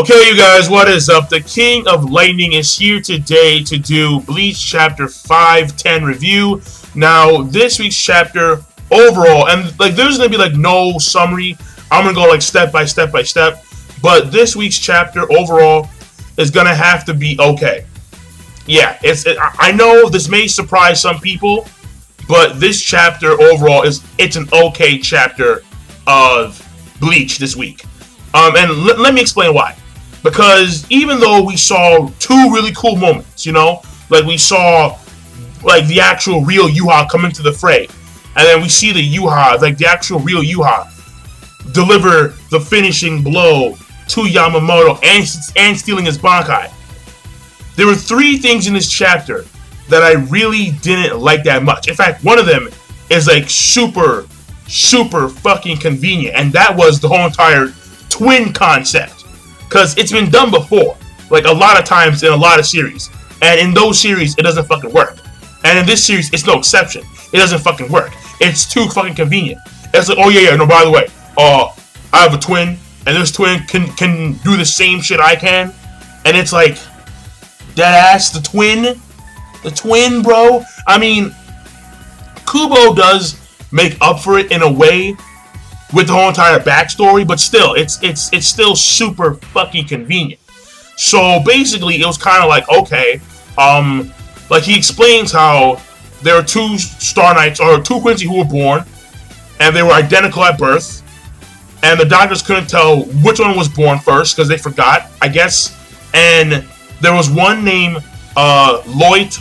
Okay, you guys, what is up? The King of Lightning is here today to do Bleach Chapter 510 review. Now, this week's chapter overall, and there's gonna be no summary. I'm gonna go step by step by step. But this week's chapter overall is gonna have to be okay. Yeah, I know this may surprise some people, but this chapter overall it's an okay chapter of Bleach this week. And let me explain why. Because even though we saw two really cool moments, we saw the actual real Juha come into the fray, and then we see the Juha, the actual real Juha, deliver the finishing blow to Yamamoto and stealing his Bankai. There were three things in this chapter that I really didn't like that much. In fact, one of them is super fucking convenient, and that was the whole entire twin concept. Because it's been done before, a lot of times in a lot of series. And in those series, it doesn't fucking work. And in this series, it's no exception. It doesn't fucking work. It's too fucking convenient. It's oh yeah, no, by the way, I have a twin, and this twin can do the same shit I can. And it's deadass, the twin, bro. I mean, Kubo does make up for it in a way with the whole entire backstory, but still, it's still super fucking convenient. So basically, it was kind of okay, he explains how there are two Star Knights, or two Quincy who were born, and they were identical at birth, and the doctors couldn't tell which one was born first, because they forgot, I guess, and there was one named Lloyd,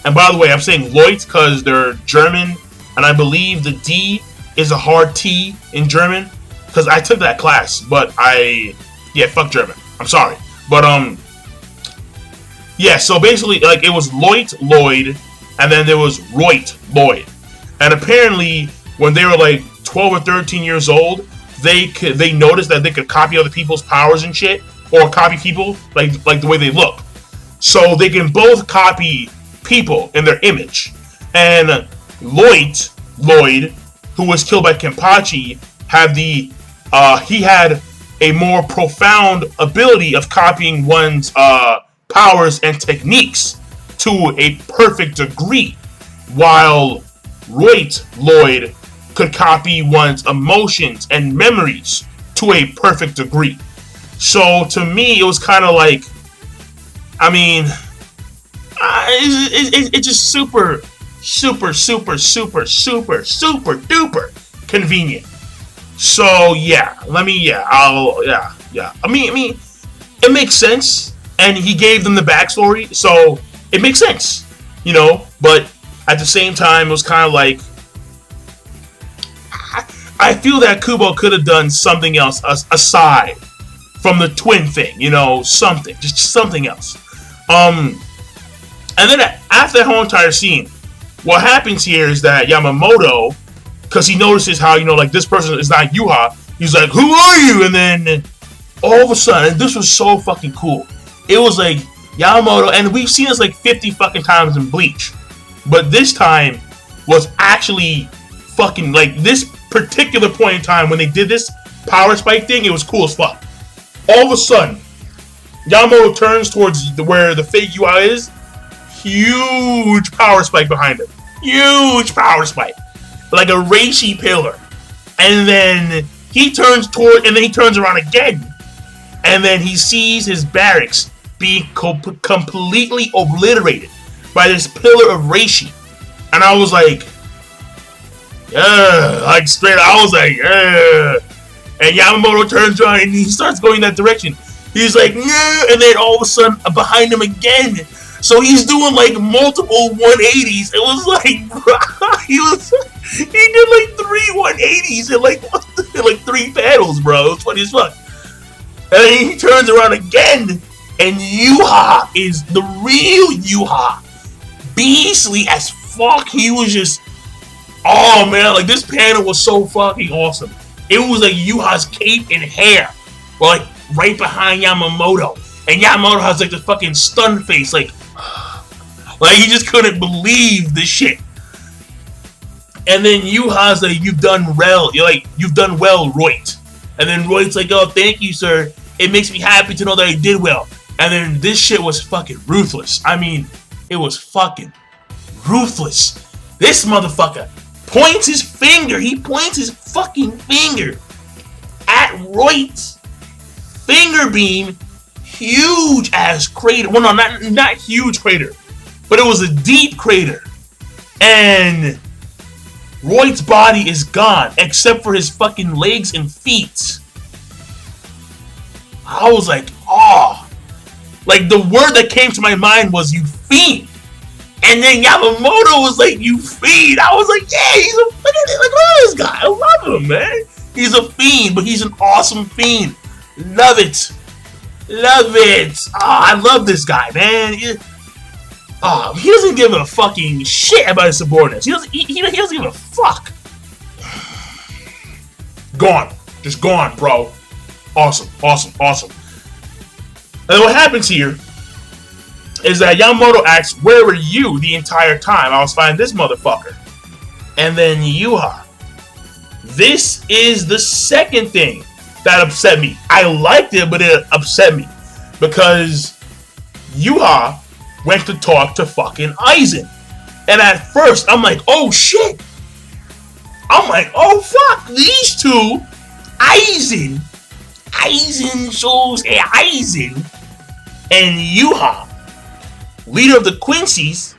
and by the way, I'm saying Lloyd because they're German, and I believe the D is a hard T in German, because I took that class, but fuck German. I'm sorry. But, so basically, it was Lloyd, and then there was Lloyd. And apparently, when they were 12 or 13 years old, they noticed that they could copy other people's powers and shit, or copy people, like the way they look. So they can both copy people in their image. And Lloyd, who was killed by Kenpachi, he had a more profound ability of copying one's powers and techniques to a perfect degree, while Lloyd could copy one's emotions and memories to a perfect degree. So to me, it was kind of it's just super duper convenient. So I mean, it makes sense, and he gave them the backstory, so it makes sense, but at the same time, it was kind of I feel that Kubo could have done something else aside from the twin thing, something else. And then after that whole entire scene, what happens here is that Yamamoto, because he notices how, this person is not Juha, he's like, who are you? And then, all of a sudden, and this was so fucking cool, it was Yamamoto, and we've seen this 50 fucking times in Bleach, but this time was actually fucking, this particular point in time when they did this power spike thing, it was cool as fuck. All of a sudden, Yamamoto turns towards where the fake Juha is, huge power spike behind him. Huge power spike. Like a reishi pillar. And then he turns around again. And then he sees his barracks being completely obliterated by this pillar of reishi. And I was straight, I was and Yamamoto turns around and he starts going that direction. He's no, and then all of a sudden behind him again. So he's doing multiple 180s. It was he did 3 180s in 3 panels, bro. It was funny as fuck. And then he turns around again, and Juha is the real Juha. Beastly as fuck. He was just, oh man, this panel was so fucking awesome. It was Juha's cape and hair, right behind Yamamoto, and Yamamoto has the fucking stunned face, he just couldn't believe this shit. And then Juha's you've done well, you've done well, Roit. And then Roit's oh, thank you, sir. It makes me happy to know that he did well. And then this shit was fucking ruthless. I mean, it was fucking ruthless. This motherfucker points his finger. He points his fucking finger at Roy's finger beam. Huge ass crater. Well, no, not huge crater, but it was a deep crater. And Roy's body is gone, except for his fucking legs and feet. I was like, oh. Like, the word that came to my mind was, you fiend. And then Yamamoto was like, you fiend. I was like, yeah, he's a fucking, like, look at this guy. I love him, man. He's a fiend, but he's an awesome fiend. Love it. Love it. Oh, I love this guy, man. He doesn't give a fucking shit about his subordinates. He doesn't give a fuck. Gone. Just gone, bro. Awesome. And what happens here is that Yamamoto asks, where were you the entire time I was fighting this motherfucker? And then Juha. This is the second thing that upset me. I liked it, but it upset me. Because Juha went to talk to fucking Aizen. And at first, I'm like, oh shit. I'm like, oh fuck. These two, Aizen shows Aizen and Juha, leader of the Quincy's,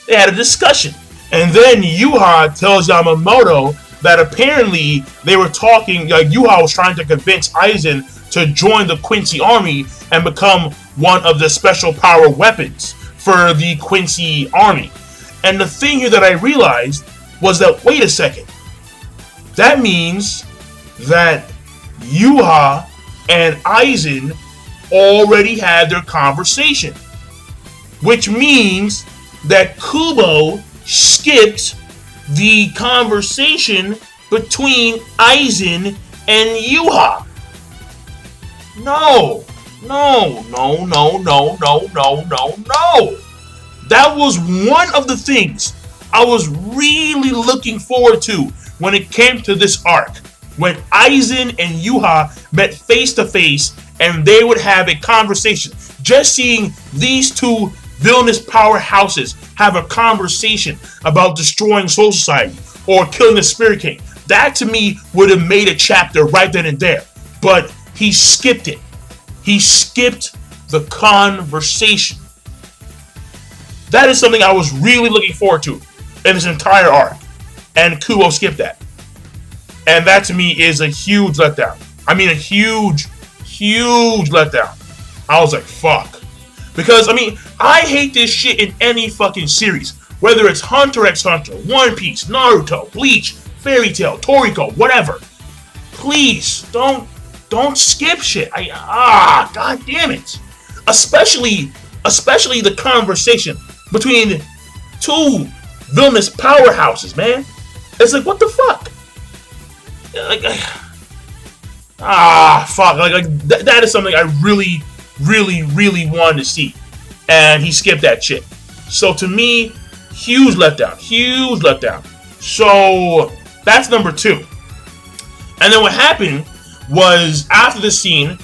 they had a discussion. And then Juha tells Yamamoto that apparently they were talking, like Juha was trying to convince Aizen to join the Quincy army and become one of the special power weapons for the Quincy army. And the thing here that I realized was that, wait a second, that means that Juha and Aizen already had their conversation, which means that Kubo skipped the conversation between Aizen and Juha. No. That was one of the things I was really looking forward to when it came to this arc. When Aizen and Juha met face to face and they would have a conversation. Just seeing these two villainous powerhouses have a conversation about destroying Soul Society or killing the Spirit King. That to me would have made a chapter right then and there. But he skipped it. He skipped the conversation. That is something I was really looking forward to in this entire arc. And Kubo skipped that. And that to me is a huge letdown. I mean, a huge letdown. I was like, fuck. Because, I mean, I hate this shit in any fucking series. Whether it's Hunter x Hunter, One Piece, Naruto, Bleach, Fairy Tail, Toriko, whatever. Please, don't skip shit. God damn it. Especially the conversation between two villainous powerhouses, man. It's like, what the fuck? Like, fuck. That is something I really wanted to see. And he skipped that shit. So to me, huge letdown. So that's number 2. And then what happened was, after the scene,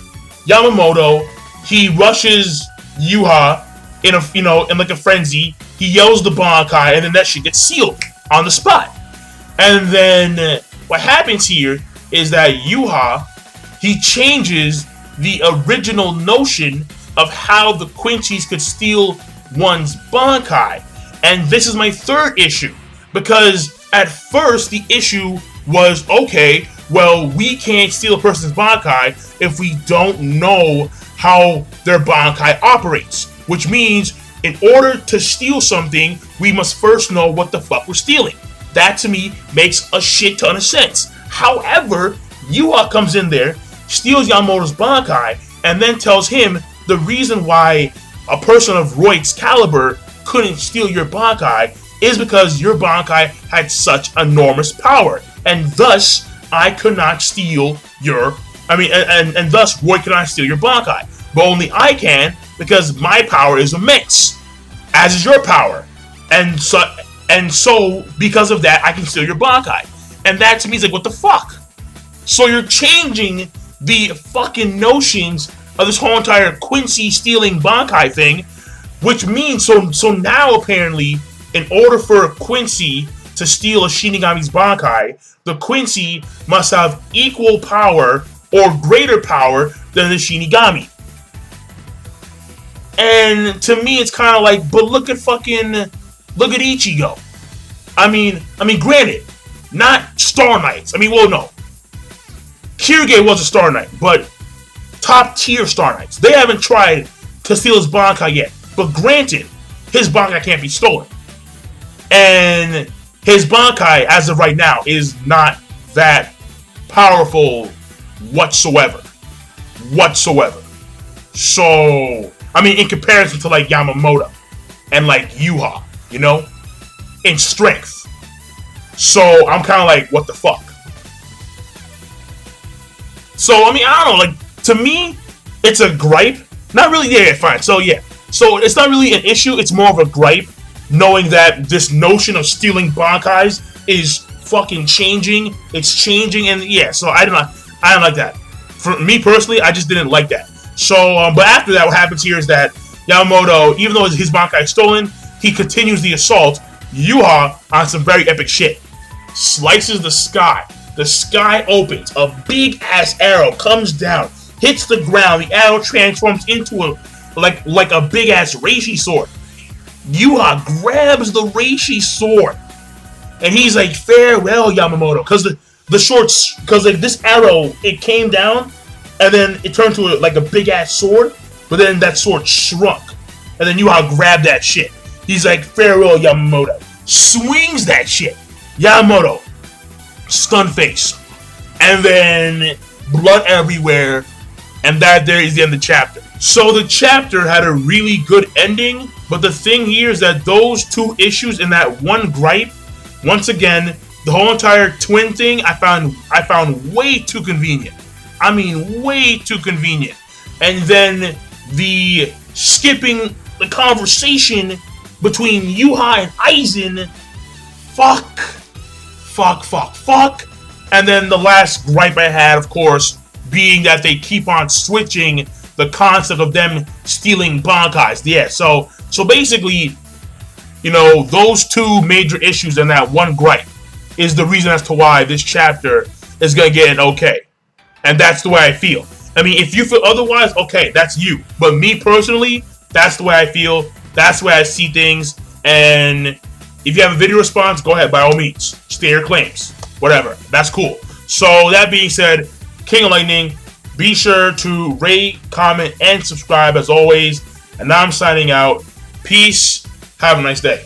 Yamamoto, he rushes Juha in like a frenzy. He yells the Bankai, and then that shit gets sealed on the spot. And then what happens here is that Juha, he changes the original notion of how the Quincy's could steal one's Bankai. And this is my third issue. Because at first the issue was, okay, well, we can't steal a person's Bankai if we don't know how their Bankai operates. Which means, in order to steal something, we must first know what the fuck we're stealing. That to me makes a shit ton of sense. However, Juha comes in there, steals Yamamoto's Bankai, and then tells him the reason why a person of Roy's caliber couldn't steal your Bankai is because your Bankai had such enormous power, and thus I could not steal your, and thus Roy cannot steal your Bankai, but only I can because my power is immense, as is your power, and so because of that I can steal your Bankai, and that to me is like, what the fuck? So you're changing the fucking notions of this whole entire Quincy stealing Bankai thing, which means so now apparently, in order for Quincy to steal a Shinigami's Bankai, the Quincy must have equal power or greater power than the Shinigami. And to me, it's kind of like, but look at Ichigo. I mean, granted, not Star Knights. I mean, well, no. Kirige was a Star Knight, but top tier Star Knights. They haven't tried to steal his Bankai yet. But granted, his Bankai can't be stolen. And his Bankai, as of right now, is not that powerful whatsoever. So, I mean, in comparison to like Yamamoto and like Juha, you know, in strength. So I'm kind of like, what the fuck? So, I mean, I don't know, like, to me, it's a gripe. Not really, yeah, fine. So, yeah. So, it's not really an issue, it's more of a gripe, knowing that this notion of stealing Bankais is fucking changing. It's changing, and yeah, so I don't like that. For me personally, I just didn't like that. So, but after that, what happens here is that Yamamoto, even though his Bankai is stolen, he continues the assault. Juha, on some very epic shit, slices the sky. The sky opens. A big-ass arrow comes down, hits the ground. The arrow transforms into like a big-ass reishi sword. Juha grabs the reishi sword, and he's like, farewell, Yamamoto. Because like this arrow, it came down, and then it turned to like a big-ass sword, but then that sword shrunk. And then Juha grabbed that shit. He's like, farewell, Yamamoto. Swings that shit. Yamamoto, stun face. And then blood everywhere. And that there is the end of the chapter. So the chapter had a really good ending. But the thing here is that those two issues in that one gripe, once again, the whole entire twin thing, I found way too convenient. I mean, way too convenient. And then the skipping the conversation between Juha and Aizen, fuck. And then the last gripe I had, of course, being that they keep on switching the concept of them stealing Bankais. Yeah, so basically, you know, those two major issues and that one gripe is the reason as to why this chapter is going to get an okay. And that's the way I feel. I mean, if you feel otherwise, okay, that's you. But me personally, that's the way I feel. That's the way I see things. And if you have a video response, go ahead, by all means. State your claims. Whatever. That's cool. So, that being said, King of Lightning, be sure to rate, comment, and subscribe as always. And now I'm signing out. Peace. Have a nice day.